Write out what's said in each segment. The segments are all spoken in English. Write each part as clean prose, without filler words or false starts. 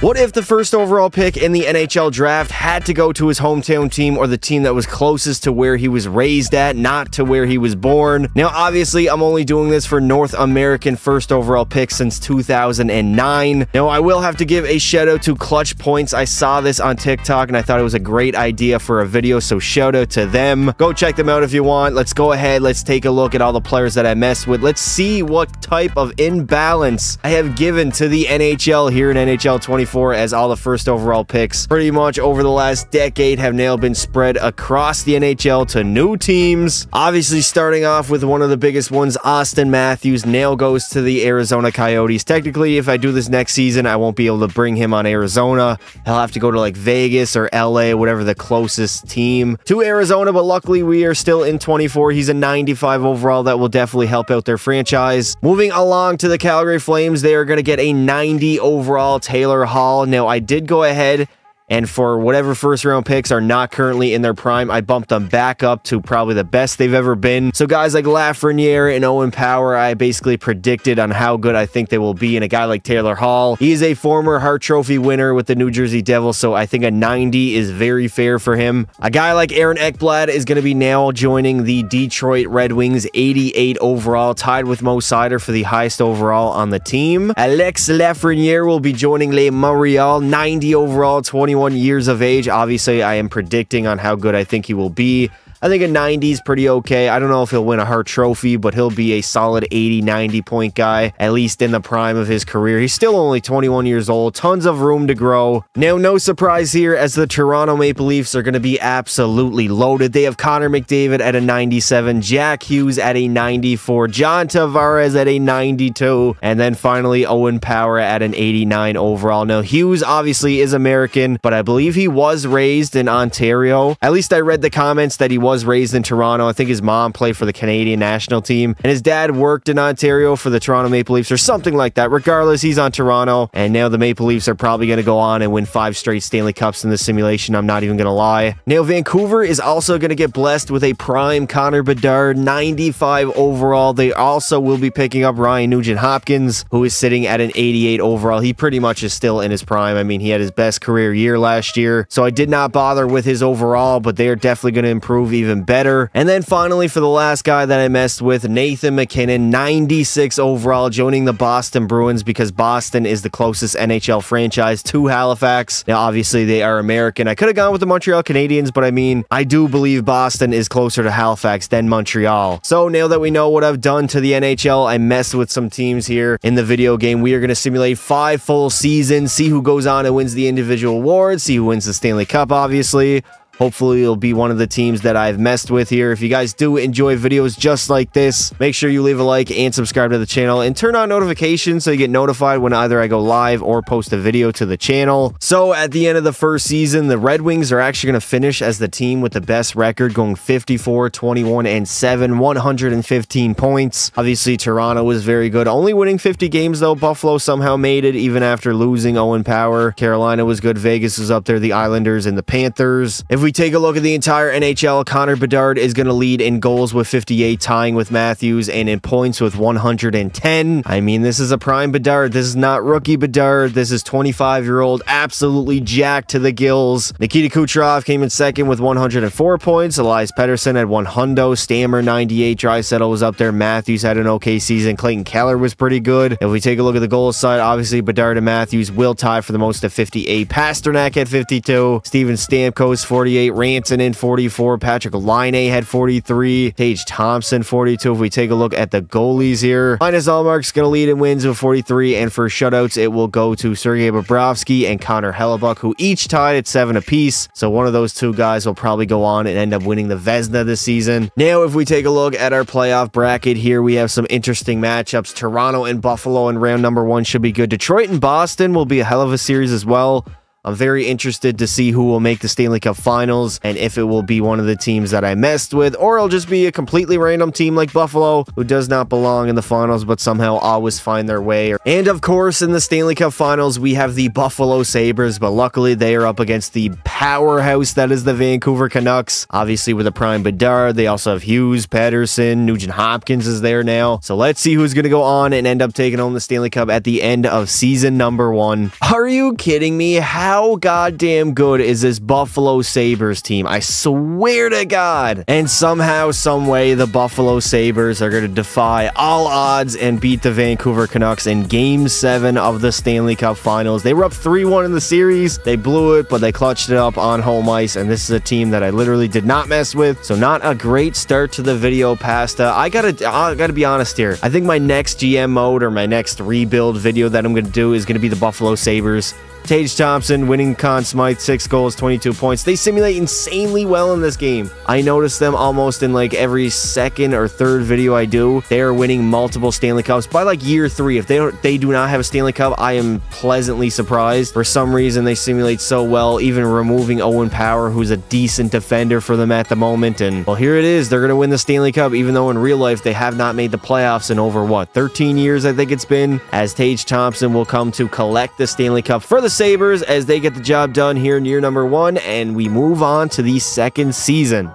What if the first overall pick in the NHL draft had to go to his hometown team or the team that was closest to where he was raised at, not to where he was born? Now, obviously, I'm only doing this for North American first overall picks since 2009. Now, I will have to give a shout out to Clutch Points. I saw this on TikTok and I thought it was a great idea for a video, so shout out to them. Go check them out if you want. Let's go ahead. Let's take a look at all the players that I messed with. Let's see what type of imbalance I have given to the NHL here in NHL 24, as all the first overall picks pretty much over the last decade have now been spread across the NHL to new teams. Obviously, starting off with one of the biggest ones, Austin Matthews now goes to the Arizona Coyotes. Technically, if I do this next season, I won't be able to bring him on Arizona. He'll have to go to like Vegas or LA, whatever the closest team to Arizona, but luckily we are still in 24. He's a 95 overall. That will definitely help out their franchise. Moving along to the Calgary Flames, they are going to get a 90 overall Taylor Hall. Now, I did go ahead and for whatever first round picks are not currently in their prime, I bumped them back up to probably the best they've ever been. So guys like Lafreniere and Owen Power, I basically predicted on how good I think they will be. And a guy like Taylor Hall, he is a former Hart Trophy winner with the New Jersey Devils, so I think a 90 is very fair for him. A guy like Aaron Ekblad is going to be now joining the Detroit Red Wings, 88 overall, tied with Mo Seider for the highest overall on the team. Alex Lafreniere will be joining Les Montreal, 90 overall, 21 years of age. Obviously, I am predicting on how good I think he will be. I think a 90 is pretty okay. I don't know if he'll win a Hart Trophy, but he'll be a solid 80, 90 point guy, at least in the prime of his career. He's still only 21 years old. Tons of room to grow. Now, no surprise here, as the Toronto Maple Leafs are going to be absolutely loaded. They have Connor McDavid at a 97, Jack Hughes at a 94, John Tavares at a 92, and then finally Owen Power at an 89 overall. Now, Hughes obviously is American, but I believe he was raised in Ontario. At least I read the comments that he was raised in Toronto. I think his mom played for the Canadian national team, and his dad worked in Ontario for the Toronto Maple Leafs or something like that. Regardless, he's on Toronto, and now the Maple Leafs are probably going to go on and win 5 straight Stanley Cups in this simulation. I'm not even going to lie. Now, Vancouver is also going to get blessed with a prime Connor Bedard, 95 overall. They also will be picking up Ryan Nugent-Hopkins, who is sitting at an 88 overall. He pretty much is still in his prime. I mean, he had his best career year last year, so I did not bother with his overall, but they are definitely going to improve even better. And then finally, for the last guy that I messed with, Nathan McKinnon, 96 overall, joining the Boston Bruins because Boston is the closest NHL franchise to Halifax. Now, obviously, they are American. I could have gone with the Montreal Canadiens, but I mean, I do believe Boston is closer to Halifax than Montreal. So now that we know what I've done to the NHL, I messed with some teams here in the video game. We are going to simulate 5 full seasons, see who goes on and wins the individual awards, see who wins the Stanley Cup, obviously. Hopefully, it'll be one of the teams that I've messed with here. If you guys do enjoy videos just like this, make sure you leave a like and subscribe to the channel and turn on notifications so you get notified when either I go live or post a video to the channel. So at the end of the first season, the Red Wings are actually going to finish as the team with the best record, going 54, 21, and 7, 115 points. Obviously, Toronto was very good, only winning 50 games though. Buffalo somehow made it even after losing Owen Power. Carolina was good. Vegas was up there, the Islanders and the Panthers. If we take a look at the entire NHL, Connor Bedard is going to lead in goals with 58, tying with Matthews, and in points with 110. I mean, this is a prime Bedard. This is not rookie Bedard. This is 25-year-old, absolutely jacked to the gills. Nikita Kucherov came in second with 104 points. Elias Pettersson had 100. Stammer, 98. Draisaitl was up there. Matthews had an okay season. Clayton Keller was pretty good. If we take a look at the goals side, obviously Bedard and Matthews will tie for the most at 58. Pasternak had 52. Steven Stamkos, 48. Rantanen, 44. Patrick Laine had 43. Tage Thompson, 42. If we take a look at the goalies here, Linus Ullmark's going to lead in wins with 43. And for shutouts, it will go to Sergei Bobrovsky and Connor Hellebuyck, who each tied at 7 apiece. So one of those two guys will probably go on and end up winning the Vezina this season. Now, if we take a look at our playoff bracket here, we have some interesting matchups. Toronto and Buffalo in round number 1 should be good. Detroit and Boston will be a hell of a series as well. I'm very interested to see who will make the Stanley Cup Finals and if it will be one of the teams that I messed with, or it'll just be a completely random team like Buffalo who does not belong in the finals but somehow always find their way. And of course, in the Stanley Cup Finals, we have the Buffalo Sabres, but luckily they are up against the powerhouse that is the Vancouver Canucks. Obviously with a prime Bedard, they also have Hughes, Pettersson, Nugent Hopkins is there now. So let's see who's going to go on and end up taking home the Stanley Cup at the end of season number 1. Are you kidding me? How goddamn good is this Buffalo Sabres team? I swear to God. And somehow, some way, the Buffalo Sabres are going to defy all odds and beat the Vancouver Canucks in Game 7 of the Stanley Cup Finals. They were up 3-1 in the series. They blew it, but they clutched it up on home ice, and this is a team that I literally did not mess with. So not a great start to the video, Pasta. I gotta be honest here. I think my next GM mode or my next rebuild video that I'm going to do is going to be the Buffalo Sabres. Tage Thompson winning Conn Smythe, 6 goals, 22 points. They simulate insanely well in this game. I notice them almost in like every second or third video I do. They are winning multiple Stanley Cups by like year 3. If they do not have a Stanley Cup, I am pleasantly surprised. For some reason, they simulate so well, even removing Owen Power, who's a decent defender for them at the moment. And well, here it is. They're going to win the Stanley Cup, even though in real life they have not made the playoffs in over, what, 13 years, I think it's been, as Tage Thompson will come to collect the Stanley Cup for the Sabres as they get the job done here in year number 1, and we move on to the second season.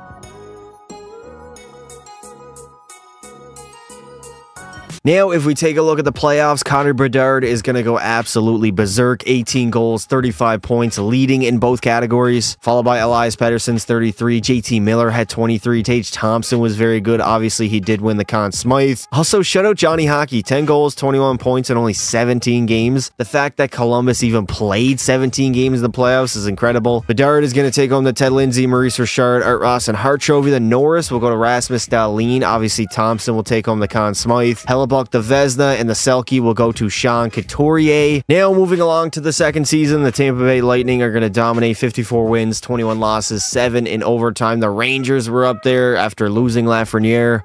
Now, if we take a look at the playoffs, Connor Bedard is going to go absolutely berserk. 18 goals, 35 points, leading in both categories, followed by Elias Pettersson's 33. JT Miller had 23. Tage Thompson was very good. Obviously, he did win the Conn Smythe. Also, shout out Johnny Hockey. 10 goals, 21 points in only 17 games. The fact that Columbus even played 17 games in the playoffs is incredible. Bedard is going to take home the Ted Lindsay, Maurice Richard, Art Ross, and Hart Trophy. The Norris will go to Rasmus Dahlin. Obviously, Thompson will take home the Conn Smythe. Hellebuyck, the Vezina, and the Selke will go to Sean Couturier. Now, moving along to the second season, the Tampa Bay Lightning are going to dominate. 54 wins, 21 losses, 7 in overtime. The Rangers were up there after losing Lafreniere.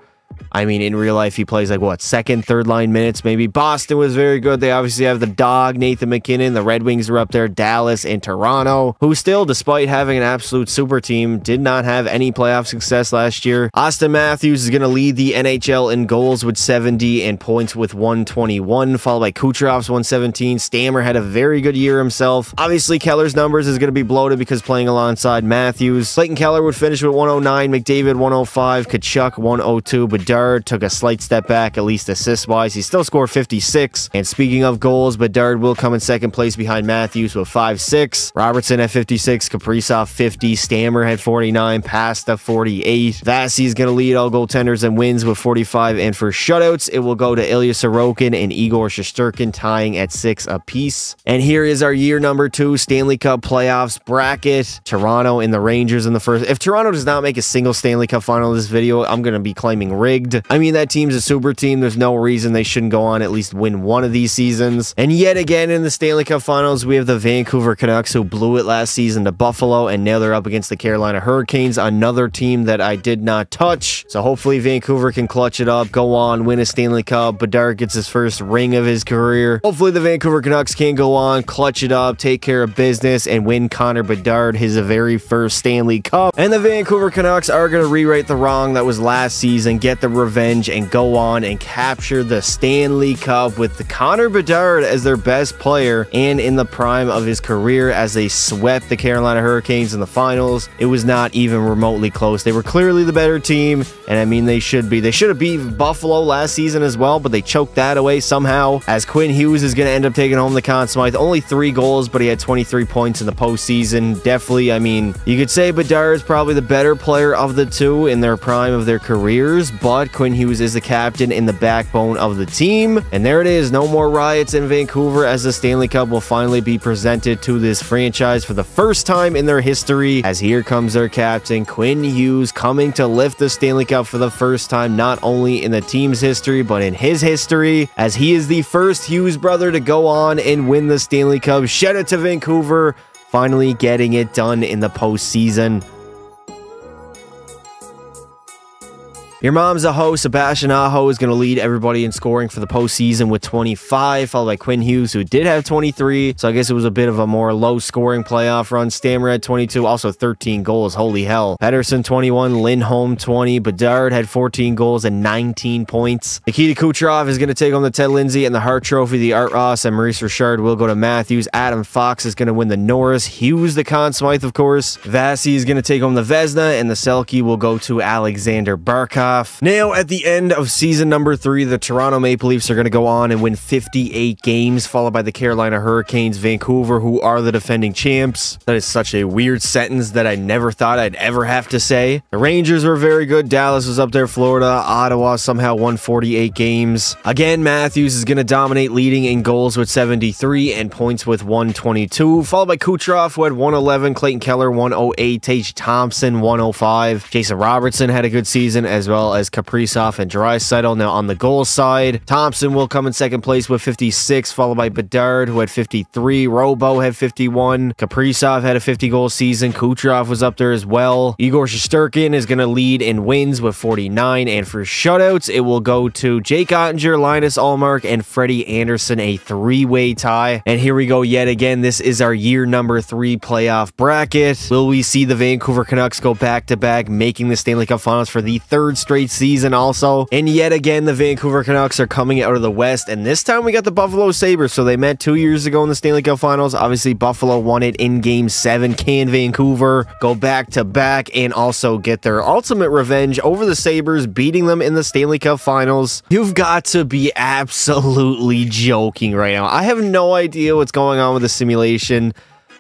I mean, in real life, he plays like, what, second, third line minutes, maybe. Boston was very good. They obviously have the dog, Nathan McKinnon. The Red Wings were up there, Dallas and Toronto, who still, despite having an absolute super team, did not have any playoff success last year. Austin Matthews is going to lead the NHL in goals with 70 and points with 121, followed by Kucherov's 117. Stammer had a very good year himself. Obviously, Keller's numbers is going to be bloated because playing alongside Matthews. Clayton Keller would finish with 109, McDavid 105, Tkachuk 102, but Bedard took a slight step back, at least assist-wise. He still scored 56. And speaking of goals, Bedard will come in second place behind Matthews with 5-6. Robertson at 56, Kaprizov 50, Stammer had 49, Pasta 48. Vasi is going to lead all goaltenders and wins with 45. And for shutouts, it will go to Ilya Sorokin and Igor Shesterkin, tying at 6 apiece. And here is our year number 2 Stanley Cup playoffs bracket. Toronto and the Rangers in the first. If Toronto does not make a single Stanley Cup final in this video, I'm going to be claiming rigged. I mean, that team's a super team. There's no reason they shouldn't go on at least win one of these seasons. And yet again, in the Stanley Cup Finals, we have the Vancouver Canucks, who blew it last season to Buffalo, and now they're up against the Carolina Hurricanes, another team that I did not touch. So hopefully Vancouver can clutch it up, go on, win a Stanley Cup. Bedard gets his first ring of his career. Hopefully the Vancouver Canucks can go on, clutch it up, take care of business, and win Connor Bedard his very first Stanley Cup. And the Vancouver Canucks are going to rewrite the wrong that was last season, get the revenge, and go on and capture the Stanley Cup with the Connor Bedard as their best player and in the prime of his career as they swept the Carolina Hurricanes in the finals. It was not even remotely close. They were clearly the better team, and I mean, they should be. They should have beat Buffalo last season as well, but they choked that away somehow, as Quinn Hughes is going to end up taking home the Conn Smythe. Only 3 goals, but he had 23 points in the postseason. Definitely, I mean, you could say Bedard is probably the better player of the two in their prime of their careers, but Quinn Hughes is the captain and the backbone of the team. And there it is. No more riots in Vancouver, as the Stanley Cup will finally be presented to this franchise for the first time in their history, as here comes their captain, Quinn Hughes, coming to lift the Stanley Cup for the first time, not only in the team's history, but in his history, as he is the first Hughes brother to go on and win the Stanley Cup. Shout out to Vancouver, finally getting it done in the postseason. Your mom's a hoe. Sebastian Aho is going to lead everybody in scoring for the postseason with 25, followed by Quinn Hughes, who did have 23. So I guess it was a bit of a more low-scoring playoff run. Stammer had 22, also 13 goals. Holy hell. Pedersen, 21. Lindholm, 20. Bedard had 14 goals and 19 points. Nikita Kucherov is going to take home the Ted Lindsay and the Hart Trophy. The Art Ross and Maurice Richard will go to Matthews. Adam Fox is going to win the Norris. Hughes the Conn Smythe, of course. Vasi is going to take home the Vezina, and the Selke will go to Alexander Barkov. Now, at the end of season number 3, the Toronto Maple Leafs are going to go on and win 58 games, followed by the Carolina Hurricanes, Vancouver, who are the defending champs. That is such a weird sentence that I never thought I'd ever have to say. The Rangers were very good. Dallas was up there. Florida. Ottawa somehow won 48 games. Again, Matthews is going to dominate, leading in goals with 73 and points with 122, followed by Kucherov, who had 111, Clayton Keller 108, Tage Thompson 105. Jason Robertson had a good season, as well as Kaprizov and Draisaitl. Now on the goal side, Thompson will come in second place with 56, followed by Bedard, who had 53. Robo had 51. Kaprizov had a 50-goal season. Kucherov was up there as well. Igor Shesterkin is going to lead in wins with 49, and for shutouts, it will go to Jake Ottinger, Linus Ullmark, and Freddie Anderson, a three-way tie. And here we go yet again. This is our year number 3 playoff bracket. Will we see the Vancouver Canucks go back-to-back, making the Stanley Cup Finals for the 3rd straight season also? And yet again, the Vancouver Canucks are coming out of the West, and this time we got the Buffalo Sabres. So they met 2 years ago in the Stanley Cup Finals. Obviously, Buffalo won it in Game 7. Can Vancouver go back-to-back and also get their ultimate revenge over the Sabres, beating them in the Stanley Cup Finals? You've got to be absolutely joking right now. I have no idea what's going on with the simulation,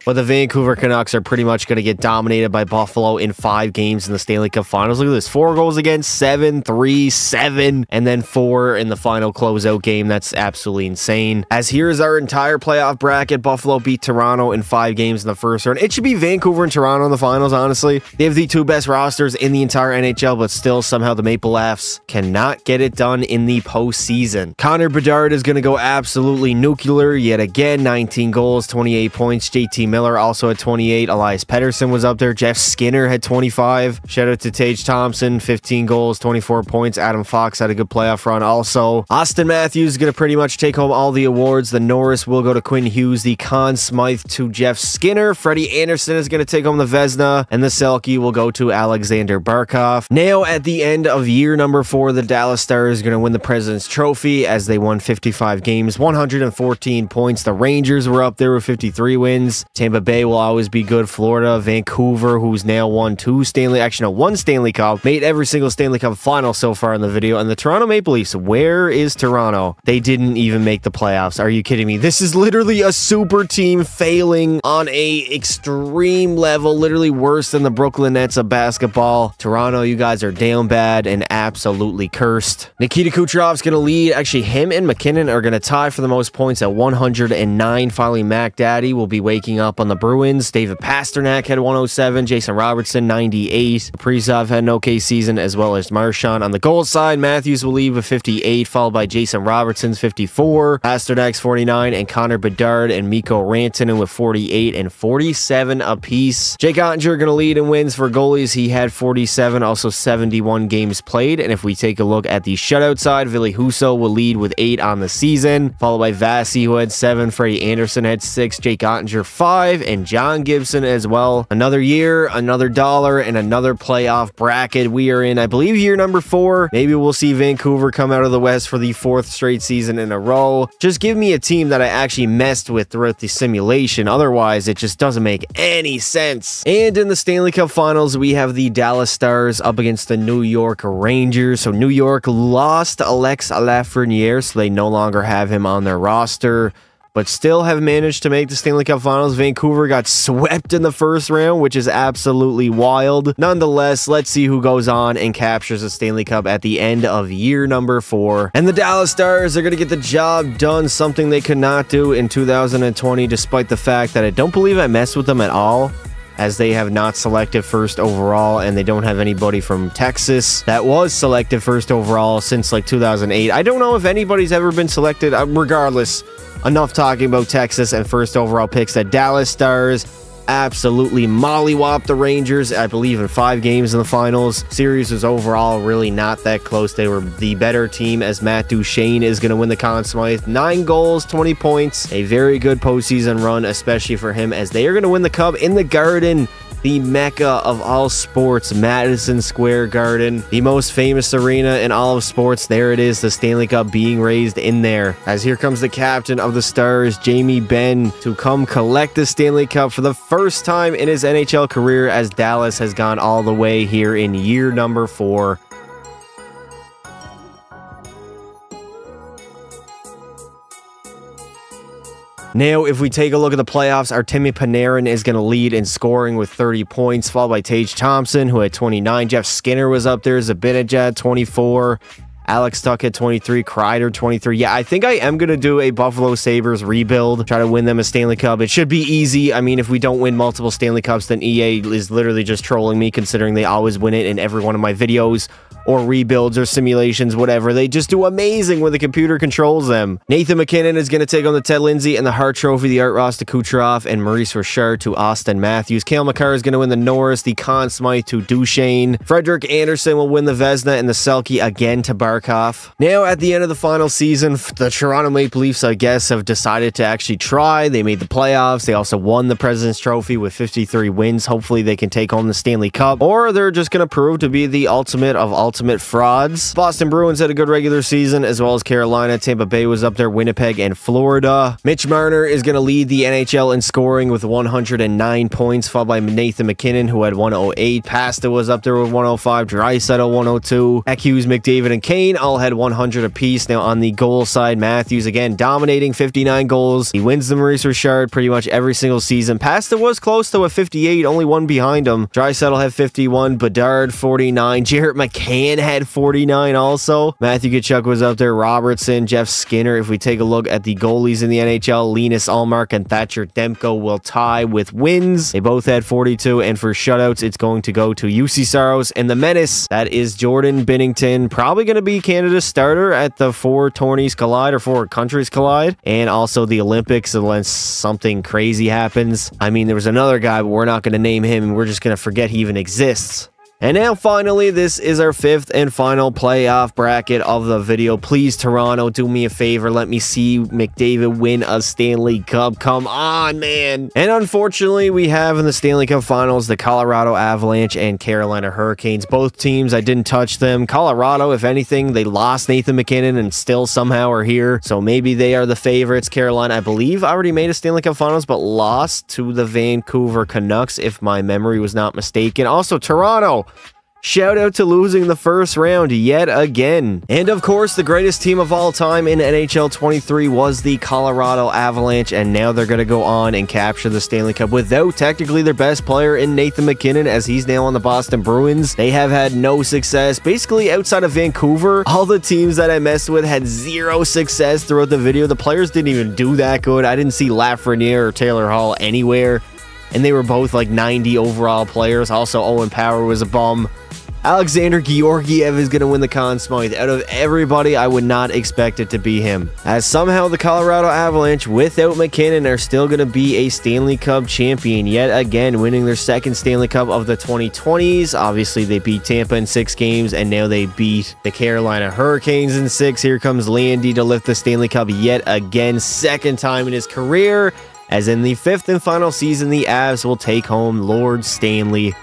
but the Vancouver Canucks are pretty much going to get dominated by Buffalo in 5 games in the Stanley Cup Finals. Look at this. 4 goals against, 7, 3, 7, and then 4 in the final closeout game. That's absolutely insane. As here's our entire playoff bracket. Buffalo beat Toronto in 5 games in the first round. It should be Vancouver and Toronto in the finals, honestly. They have the 2 best rosters in the entire NHL, but still somehow the Maple Leafs cannot get it done in the postseason. Connor Bedard is going to go absolutely nuclear yet again. 19 goals, 28 points. JT Miller also had 28. Elias Pettersson was up there. Jeff Skinner had 25. Shout out to Tage Thompson, 15 goals, 24 points. Adam Fox had a good playoff run also. Austin Matthews is going to pretty much take home all the awards. The Norris will go to Quinn Hughes. The Conn Smythe to Jeff Skinner. Freddie Anderson is going to take home the Vezina, and the Selke will go to Alexander Barkov. Now, at the end of year number 4, the Dallas Stars are going to win the President's Trophy as they won 55 games, 114 points. The Rangers were up there with 53 wins. Tampa Bay will always be good. Florida, Vancouver, who's now won 1 Stanley Cup, made every single Stanley Cup final so far in the video. And the Toronto Maple Leafs, where is Toronto? They didn't even make the playoffs. Are you kidding me? This is literally a super team failing on a extreme level, literally worse than the Brooklyn Nets of basketball. Toronto, you guys are down bad and absolutely cursed. Nikita Kucherov's going to lead. Actually, him and McKinnon are going to tie for the most points at 109. Finally, Mac Daddy will be waking up on the Bruins. David Pastrnak had 107. Jason Robertson, 98. Kaprizov had an okay season, as well as Marchand. On the goal side, Matthews will lead with 58, followed by Jason Robertson's 54, Pasternak's 49, and Connor Bedard and Mikko Rantanen with 48 and 47 apiece. Jake Ottinger going to lead in wins for goalies. He had 47, also 71 games played. And if we take a look at the shutout side, Ville Husso will lead with 8 on the season, followed by Vasi, who had 7. Freddie Anderson had 6. Jake Ottinger 5, and John Gibson as well. Another year, another dollar, and another playoff bracket. We are in, I believe, year number 4. Maybe we'll see Vancouver come out of the West for the 4th straight season in a row. Just give me a team that I actually messed with throughout the simulation. Otherwise, it just doesn't make any sense. And in the Stanley Cup Finals, we have the Dallas Stars up against the New York Rangers. So New York lost Alex Lafreniere, so they no longer have him on their roster, but still have managed to make the Stanley Cup Finals. Vancouver got swept in the first round, which is absolutely wild. Nonetheless, let's see who goes on and captures the Stanley Cup at the end of year number 4. And the Dallas Stars are going to get the job done, something they could not do in 2020, despite the fact that I don't believe I messed with them at all, as they have not selected first overall, and they don't have anybody from Texas that was selected first overall since like 2008. I don't know if anybody's ever been selected. Regardless, enough talking about Texas and first overall picks. The Dallas Stars absolutely mollywhopped the Rangers, I believe, in 5 games in the finals. Series was overall really not that close. They were the better team, as Matt Duchene is going to win the Conn Smythe. 9 goals, 20 points. A very good postseason run, especially for him, as they are going to win the Cup in the Garden, the mecca of all sports, Madison Square Garden, the most famous arena in all of sports. There it is, the Stanley Cup being raised in there. As here comes the captain of the Stars, Jamie Benn, to come collect the Stanley Cup for the first time in his NHL career, as Dallas has gone all the way here in year number 4. Now, if we take a look at the playoffs, Artemi Panarin is going to lead in scoring with 30 points, followed by Tage Thompson, who had 29. Jeff Skinner was up there, Zibanejad, 24. Alex Tuch at 23, Kreider 23. Yeah, I think I am going to do a Buffalo Sabres rebuild, try to win them a Stanley Cup. It should be easy. I mean, if we don't win multiple Stanley Cups, then EA is literally just trolling me, considering they always win it in every one of my videos, or rebuilds or simulations, whatever. They just do amazing when the computer controls them. Nathan MacKinnon is going to take on the Ted Lindsay and the Hart Trophy, the Art Ross to Kucherov, and Maurice Richard to Austin Matthews. Cale Makar is going to win the Norris, the Conn Smythe to Duchene. Frederik Andersen will win the Vezina and the Selke again to Barkov. Now, at the end of the final season, the Toronto Maple Leafs, I guess, have decided to actually try. They made the playoffs. They also won the President's Trophy with 53 wins. Hopefully, they can take home the Stanley Cup, or they're just going to prove to be the ultimate of ultimate frauds. Boston Bruins had a good regular season, as well as Carolina. Tampa Bay was up there, Winnipeg, and Florida. Mitch Marner is going to lead the NHL in scoring with 109 points, followed by Nathan MacKinnon, who had 108. Pasta was up there with 105. Draisaitl 102. Hughes, McDavid, and Kane all had 100 apiece. Now, on the goal side, Matthews again dominating, 59 goals. He wins the Maurice Richard pretty much every single season. Pasta was close to a 58, only one behind him. Draisaitl had 51. Bedard 49. Jarrett McCann had 49 also. Matthew Tkachuk was up there. Robertson, Jeff Skinner. If we take a look at the goalies in the NHL, Linus Ullmark and Thatcher Demko will tie with wins. They both had 42, and for shutouts, it's going to go to UC Saros and the Menace. That is Jordan Binnington, probably going to be Canada's starter at the 4 tourneys collide, or 4 countries collide, and also the Olympics, unless something crazy happens. I mean, there was another guy, but we're not going to name him, and we're just going to forget he even exists. And now, finally, this is our 5th and final playoff bracket of the video. Please, Toronto, do me a favor. Let me see McDavid win a Stanley Cup. Come on, man. And unfortunately, we have in the Stanley Cup Finals the Colorado Avalanche and Carolina Hurricanes. Both teams, I didn't touch them. Colorado, if anything, they lost Nathan MacKinnon and still somehow are here. So maybe they are the favorites. Carolina, I believe, already made a Stanley Cup Finals, but lost to the Vancouver Canucks, if my memory was not mistaken. Also, Toronto, shout out to losing the first round yet again. And of course, the greatest team of all time in NHL 23 was the Colorado Avalanche, and now they're going to go on and capture the Stanley Cup without technically their best player in Nathan MacKinnon, as he's now on the Boston Bruins. They have had no success. Basically, outside of Vancouver, all the teams that I messed with had 0 success throughout the video. The players didn't even do that good. I didn't see Lafreniere or Taylor Hall anywhere, and they were both like 90 overall players. Also, Owen Power was a bum. Alexander Georgiev is going to win the Conn Smythe. Out of everybody, I would not expect it to be him, as somehow the Colorado Avalanche, without MacKinnon, are still going to be a Stanley Cup champion yet again, winning their 2nd Stanley Cup of the 2020s. Obviously, they beat Tampa in 6 games, and now they beat the Carolina Hurricanes in 6. Here comes Landy to lift the Stanley Cup yet again, 2nd time in his career, as in the 5th and final season, the Avs will take home Lord Stanley.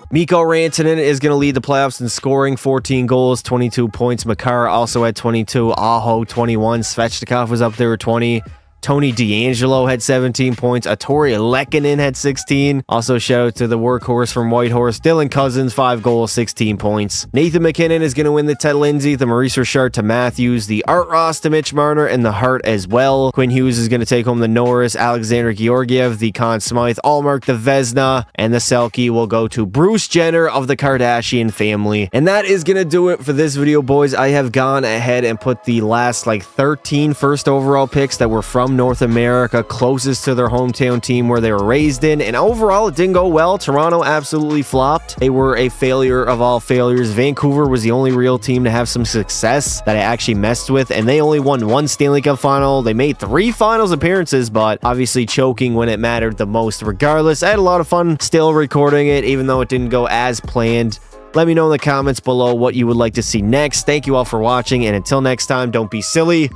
Mikko Rantanen is going to lead the playoffs in scoring, 14 goals, 22 points. Makar also had 22. Aho, 21. Svechnikov was up there with 20. Tony DeAngelo had 17 points. Artturi Lehkonen had 16. Also, shout out to the workhorse from Whitehorse, Dylan Cousins, 5 goals, 16 points. Nathan MacKinnon is going to win the Ted Lindsay, the Maurice Richard to Matthews, the Art Ross to Mitch Marner, and the Hart as well. Quinn Hughes is going to take home the Norris. Alexander Georgiev, the Conn Smythe. Ullmark, the Vezina, and the Selke will go to Bruce Jenner of the Kardashian family. And that is going to do it for this video, boys. I have gone ahead and put the last 13 first overall picks that were from from North America, closest to their hometown team where they were raised in, and overall it didn't go well. Toronto absolutely flopped. They were a failure of all failures. Vancouver was the only real team to have some success that I actually messed with, and they only won 1 Stanley Cup final. They made 3 finals appearances, but obviously choking when it mattered the most. Regardless, I had a lot of fun still recording it, even though it didn't go as planned. Let me know in the comments below what you would like to see next. Thank you all for watching, and until next time, don't be silly.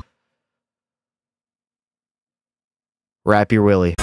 Wrap your willy.